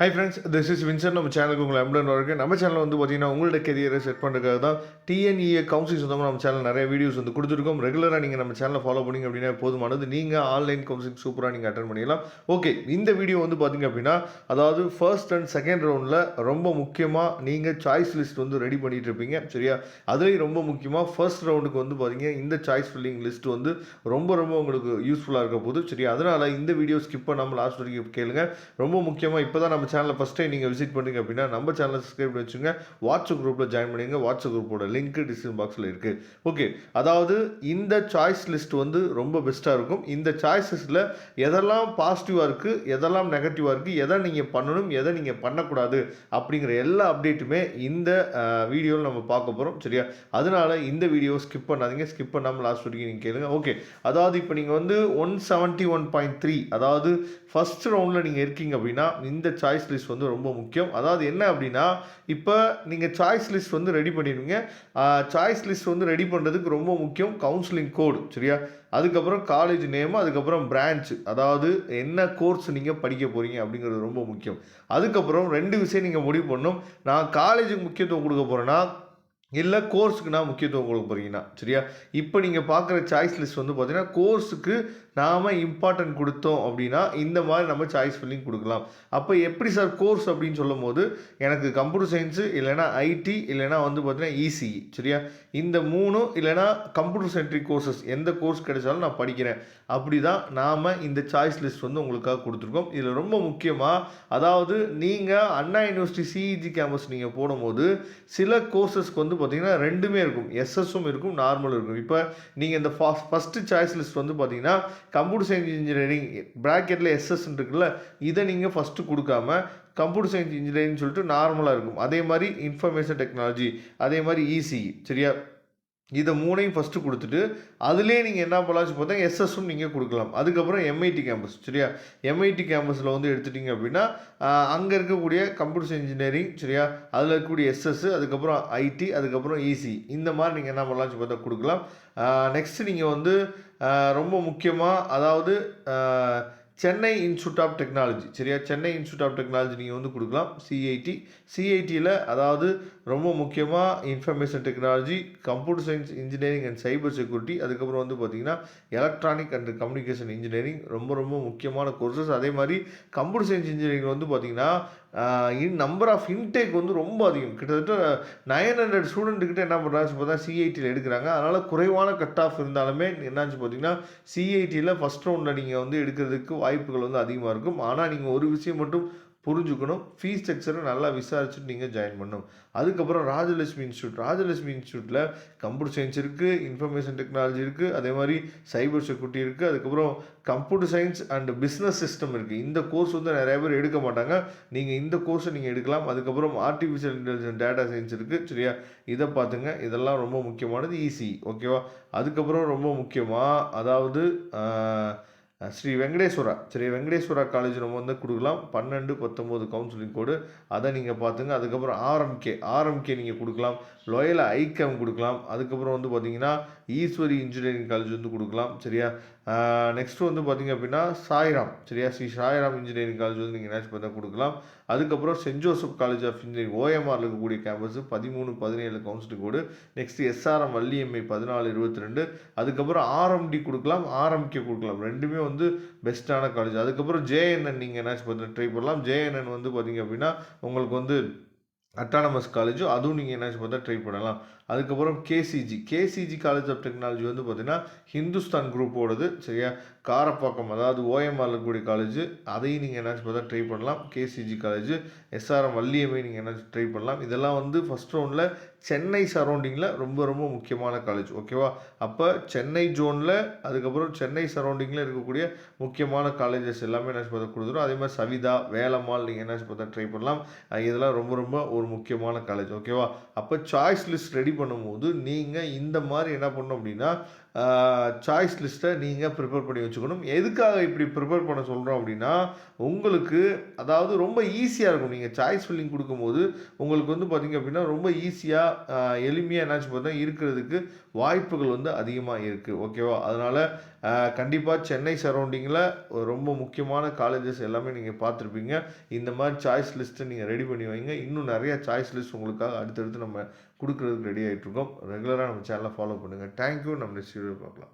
Hi friends, this is Vincent. நம்ம சேனலுக்கு உங்களை அன்புடன் வரவேற்கிறேன். நம்ம சேனல் வந்து பார்த்தீங்கன்னா உங்களோட கெரியரை செட் பண்ணுறதுக்காக தான் டிஎன்இஏ கவுன்சிலிங் சொந்தமாக நம்ம சேனல் நிறைய வீடியோஸ் வந்து கொடுத்துருக்கோம். ரெகுலராக நீங்கள் நம்ம சேனலை ஃபாலோ பண்ணிங்க அப்படின்னா போதுமானது. நீங்கள் ஆன்லைன் கவுன்சிலிங் சூப்பராக நீங்கள் அட்டன் பண்ணிடலாம். ஓகே, இந்த வீடியோ வந்து பார்த்தீங்க அப்படின்னா அதாவது ஃபர்ஸ்ட் அண்ட் செகண்ட் ரவுண்டில் ரொம்ப முக்கியமாக நீங்கள் சாய்ஸ் லிஸ்ட் வந்து ரெடி பண்ணிட்டு இருப்பீங்க சரியா. அதுலேயும் ரொம்ப முக்கியமாக ஃபர்ஸ்ட் ரவுண்டுக்கு வந்து பார்த்தீங்க இந்த சாய்ஸ் ஃபில்லிங் லிஸ்ட் வந்து ரொம்ப உங்களுக்கு யூஸ்ஃபுல்லாக இருக்க போகுது சரியா. அதனால் இந்த வீடியோ ஸ்கிப் பண்ணாமல் லாஸ்ட் வரைக்கும் கேளுங்க. ரொம்ப முக்கியமாக இப்போ தான் நம்ம சேனலை ஃபஸ்ட் டைம் நீங்கள் விசிட் பண்ணுறீங்க அப்படின்னா நம்ம சேனலை சப்ஸ்கிரைப் பண்ணி வச்சுங்க. வாட்ஸ்அப் குரூப்பில் ஜாயின் பண்ணிங்க. வாட்ஸ்அப் குரூப்போட லிங்க் டிஸ்கிரிப்ஷன் பாக்ஸில் இருக்குது. ஓகே, அதாவது இந்த சாய்ஸ் லிஸ்ட் வந்து ரொம்ப பெஸ்ட்டாக இருக்கும். இந்த சாய்ஸ் லிஸ்ட்டில் எதெல்லாம் பாசிட்டிவாக இருக்குது, எதெல்லாம் நெகட்டிவாக இருக்குது, எதை நீங்கள் பண்ணணும், எதை நீங்கள் பண்ணக்கூடாது அப்படிங்கிற எல்லா அப்டேட்டுமே இந்த வீடியோவில் நம்ம பார்க்க போகிறோம் சரியா. அதனால் இந்த வீடியோ ஸ்கிப் பண்ணாதீங்க. ஸ்கிப் பண்ணாமல் லாஸ்ட் வரைக்கும் நீங்கள் கேளுங்க. ஓகே, அதாவது இப்போ நீங்கள் வந்து 171.3 அதாவது ஃபஸ்ட் ரவுண்டில் நீங்கள் இருக்கீங்க அப்படின்னா இந்த சாய்ஸ் லிஸ்ட் வந்து ரொம்ப முக்கியம். அதாவது என்ன அப்படின்னா இப்போ நீங்கள் சாய்ஸ் லிஸ்ட் வந்து ரெடி பண்ணிடுவீங்க. சாய்ஸ் லிஸ்ட் வந்து ரெடி பண்ணுறதுக்கு ரொம்ப முக்கியம் கவுன்சிலிங் கோடு சரியா. அதுக்கப்புறம் காலேஜ் நேம், அதுக்கப்புறம் பிரான்ச், அதாவது என்ன கோர்ஸ் நீங்கள் படிக்க போகிறீங்க அப்படிங்கிறது ரொம்ப முக்கியம். அதுக்கப்புறம் 2 விஷயம் நீங்கள் முடிவு பண்ணணும். நான் காலேஜுக்கு முக்கியத்துவம் கொடுக்க போகிறேன்னா இல்லை கோர்ஸுக்கு நான் முக்கியத்துவம் கொடுக்க போகிறீங்கன்னா சரியா. இப்போ நீங்கள் பார்க்குற சாய்ஸ் லிஸ்ட் வந்து பார்த்தீங்கன்னா கோர்ஸுக்கு நாம் இம்பார்ட்டன்ட் கொடுத்தோம் அப்படின்னா இந்த மாதிரி நம்ம சாய்ஸ் ஃபில்லிங் கொடுக்கலாம். அப்போ எப்படி சார் கோர்ஸ் அப்படின்னு சொல்லும் போது எனக்கு கம்ப்யூட்டர் சயின்ஸு இல்லைனா ஐடி இல்லைனா வந்து பார்த்தீங்கன்னா இசிஇ சரியா. இந்த 3 இல்லைனா கம்ப்யூட்டர் சென்ட்ரிக் கோர்சஸ் எந்த கோர்ஸ் கிடைச்சாலும் நான் படிக்கிறேன். அப்படி தான் நாம் இந்த சாய்ஸ் லிஸ்ட் வந்து உங்களுக்காக கொடுத்துருக்கோம். இதில் ரொம்ப முக்கியமாக அதாவது நீங்கள் அண்ணா யூனிவர்சிட்டி சிஇஜி கேம்பஸ் நீங்கள் போடும்போது சில கோர்சஸ்க்கு வந்து பார்த்தீங்கன்னா 2மே இருக்கும். எஸ்எஸும் இருக்கும், நார்மலும் இருக்கும். இப்போ நீங்கள் இந்த ஃபஸ்ட்டு சாய்ஸ் லிஸ்ட் வந்து பார்த்தீங்கன்னா கம்ப்யூட்டர் சயின்ஸ் இன்ஜினியரிங் ப்ராக்கெட்டில் எஸ்எஸ் இருக்குல்ல, இதை நீங்கள் ஃபஸ்ட்டு கொடுக்காம கம்ப்யூட்டர் சயின்ஸ் இன்ஜினியரிங் சொல்லிட்டு நார்மலாக இருக்கும். அதே மாதிரி இன்ஃபர்மேஷன் டெக்னாலஜி, அதே மாதிரி இசிஇ சரியா. இதை 3ஐயும் ஃபஸ்ட்டு கொடுத்துட்டு அதுலேயே நீங்கள் என்ன பண்ணலாம்னு பார்த்தா எஸ்எஸும் நீங்கள் கொடுக்கலாம். அதுக்கப்புறம் எம்ஐடி கேம்பஸ் சரியா. எம்ஐடி கேம்பஸில் வந்து எடுத்துட்டிங்க அப்படின்னா அங்கே இருக்கக்கூடிய கம்ப்யூட்டர் இன்ஜினியரிங் சரியா, அதில் இருக்கக்கூடிய எஸ்எஸ், அதுக்கப்புறம் ஐடி, அதுக்கப்புறம் இசி, இந்த மாதிரி நீங்கள் என்ன பண்ணலாம்னு பார்த்தா கொடுக்கலாம். நெக்ஸ்ட்டு நீங்கள் வந்து ரொம்ப முக்கியமாக அதாவது சென்னை இன்ஸ்டியூட் ஆஃப் டெக்னாலஜி சரியா. சென்னை இன்ஸ்டியூட் ஆஃப் டெக்னாலஜி நீங்கள் வந்து கொடுக்கலாம். சிஐடியில் அதாவது ரொம்ப முக்கியமாக information technology, computer science engineering and cyber security, அதுக்கப்புறம் வந்து பார்த்திங்கன்னா எலக்ட்ரானிக் அண்ட் கம்யூனிகேஷன் இன்ஜினியரிங் ரொம்ப முக்கியமான கோர்சஸ். அதே மாதிரி கம்ப்யூட்டர் சயின்ஸ் இன்ஜினியரிங் வந்து பார்த்திங்கன்னா நம்பர் ஆஃப் இன்டேக் வந்து ரொம்ப அதிகம். கிட்டத்தட்ட 900 ஸ்டூடெண்ட்டுக்கிட்ட என்ன பண்ணுறாங்க பார்த்தா சிஐடியில் எடுக்கிறாங்க. அதனால் குறைவான கட் ஆஃப் இருந்தாலுமே என்னாச்சு பார்த்தீங்கன்னா சிஐடியில் ஃபஸ்ட் ரவுண்டில் நீங்கள் வந்து எடுக்கிறதுக்கு வாய்ப்புகள் வந்து அதிகமாக இருக்கும். ஆனால் நீங்கள் ஒரு விஷயம் மட்டும் புரிஞ்சுக்கணும், ஃபீஸ் ஸ்ட்ரக்சரை நல்லா விசாரிச்சுட்டு நீங்கள் ஜாயின் பண்ணணும். அதுக்கப்புறம் ராஜலட்சுமி இன்ஸ்டியூட்டில் கம்ப்யூட்டர் சயின்ஸ் இருக்குது, இன்ஃபர்மேஷன் டெக்னாலஜி இருக்குது, அதே மாதிரி சைபர் செக்யூரிட்டி இருக்குது, அதுக்கப்புறம் computer science and business system இருக்குது. இந்த கோர்ஸ் வந்து நிறைய பேர் எடுக்க மாட்டாங்க. நீங்கள் இந்த கோர்ஸை நீங்கள் எடுக்கலாம். அதுக்கப்புறம் ஆர்டிஃபிஷியல் இன்டெலிஜென்ஸ் டேட்டா சயின்ஸ் இருக்குது சரியா. இதை பார்த்துங்க, இதெல்லாம் ரொம்ப முக்கியமானது ஈஸி ஓகேவா. அதுக்கப்புறம் ரொம்ப முக்கியமாக அதாவது ஸ்ரீ வெங்கடேஸ்வரா காலேஜ் நம்ம வந்து கொடுக்கலாம். 12-19 கவுன்சிலிங் கோடு, அதை நீங்கள் பார்த்துங்க. அதுக்கப்புறம் ஆர்எம்கே நீங்கள் கொடுக்கலாம். லோயலா ஐகேம் கொடுக்கலாம். அதுக்கப்புறம் வந்து பார்த்தீங்கன்னா ஈஸ்வரி இன்ஜினியரிங் காலேஜ் வந்து கொடுக்கலாம் சரியா. நெக்ஸ்ட்டு வந்து பார்த்திங்க அப்படின்னா சாய்ராம் சரியா, ஸ்ரீ சாய்ராம் இன்ஜினியரிங் காலேஜ் வந்து நீங்கள் என்னாச்சு பார்த்தா கொடுக்கலாம். அதுக்கப்புறம் saint Joseph college of engineering ஓஎம்ஆரில் இருக்கக்கூடிய campus 13-17 counselling code. Next SRM Valliammai 14-22. அதுக்கப்புறம் ஆர்எம்டி கொடுக்கலாம், ஆர்எம்கே கொடுக்கலாம். 2மே வந்து பெஸ்ட்டான காலேஜ். அதுக்கப்புறம் ஜேஎன்என் நீங்கள் என்னாச்சு பார்த்தா ட்ரை பண்ணலாம். ஜேஎன்என் வந்து பார்த்திங்க அப்படின்னா உங்களுக்கு வந்து அட்டானமஸ் காலேஜோ, அதுவும் நீங்கள் என்னாச்சு பார்த்தா ட்ரை பண்ணலாம். அதுக்கப்புறம் கேசிஜி காலேஜ் ஆஃப் டெக்னாலஜி வந்து பார்த்திங்கன்னா ஹிந்துஸ்தான் குரூப்போடது சரியா. காரப்பாக்கம் அதாவது ஓஎம்ஆரில் இருக்கக்கூடிய காலேஜ், அதையும் நீங்கள் என்னாச்சு பார்த்தா ட்ரை பண்ணலாம். கேசிஜி காலேஜ், எஸ்ஆர்எம் வள்ளியம்மை நீங்கள் என்னாச்சு ட்ரை பண்ணலாம். இதெல்லாம் வந்து ஃபஸ்ட் ரவுண்டில் சென்னை சரௌண்டிங்கில் ரொம்ப முக்கியமான காலேஜ் ஓகேவா. அப்போ சென்னை ஜோனில் அதுக்கப்புறம் சென்னை சரௌண்டிங்கில் இருக்கக்கூடிய முக்கியமான காலேஜஸ் எல்லாமே என்னாச்சு பார்த்தா கொடுத்துரும். அதே மாதிரி சவிதா, வேலம்மாள் நீங்கள் என்னாச்சு பார்த்தா ட்ரை பண்ணலாம். இதெல்லாம் ரொம்ப ஒரு முக்கியமான காலேஜ் ஓகேவா. அப்போ சாய்ஸ் லிஸ்ட் ரெடி பண்ணும்போது நீங்கள் இந்த மாதிரி என்ன பண்ணணும் அப்படின்னா சாய்ஸ் லிஸ்ட்டை நீங்கள் ப்ரிப்பேர் பண்ணி வச்சுக்கணும். எதுக்காக இப்படி ப்ரிப்பேர் பண்ண சொல்கிறோம் அப்படின்னா, உங்களுக்கு அதாவது ரொம்ப ஈஸியாக இருக்கும். நீங்கள் சாய்ஸ் ஃபில்லிங் குடுக்கும்போது, உங்களுக்கு வந்து பார்த்தீங்க அப்படின்னா, ரொம்ப ஈஸியா எளிமையா என்னாச்சு பார்த்தா இருக்கிறதுக்கு வாய்ப்புகள் வந்து அதிகமா இருக்கு. ஓகேவா? அதனால கண்டிப்பா சென்னை சரவுண்டிங்கில ரொம்ப முக்கியமான காலேஜஸ் எல்லாமே நீங்க பார்த்துருப்பீங்க. இந்த மாரி சாய்ஸ் லிஸ்ட்ட நீங்க ரெடி பண்ணி வைங்க. இன்னும் நெறைய சாய்ஸ் லிஸ்ட் உங்களுக்காக அடுத்தடுத்து நம்ம குடுக்குறதுக்கு ரெடி ஆயிட்டுருக்கோம். ரெகுலரா நம்ம சேனல ஃபாலோ பண்ணுங்க. Thank you. நம்ம நெக்ஸ்ட் வீடியோல பார்க்கலாம்.